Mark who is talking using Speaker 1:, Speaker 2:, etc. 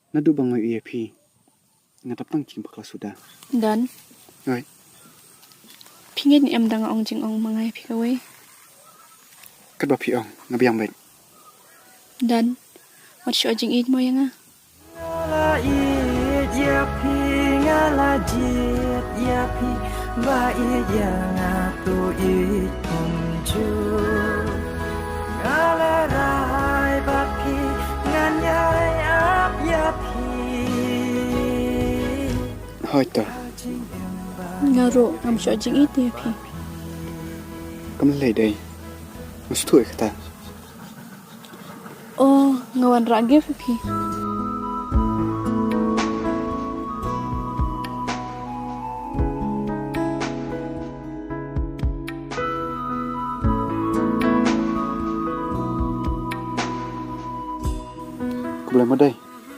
Speaker 1: Nadu bangoy EAP. Ngatapang king bakla sudah.
Speaker 2: Dan.
Speaker 1: Oi.
Speaker 2: Pingin em dang ong jing ong mangai pikawe.
Speaker 1: Kadwa piong ngabiang baik.
Speaker 2: Dan. Wat shoh jingieit mo yang ah.
Speaker 3: Ngala it ya pi ngala jit ya pi ba it ya ngatu it kunju ngala rai ba pi ngan yai ap ya pi
Speaker 1: Hoi to.
Speaker 2: Ngaro ngam shoh jingieit ya pi.
Speaker 1: Kam lei dai. Mustui kata.
Speaker 2: Oh, ngawan rage pi.
Speaker 1: Ku boleh madai.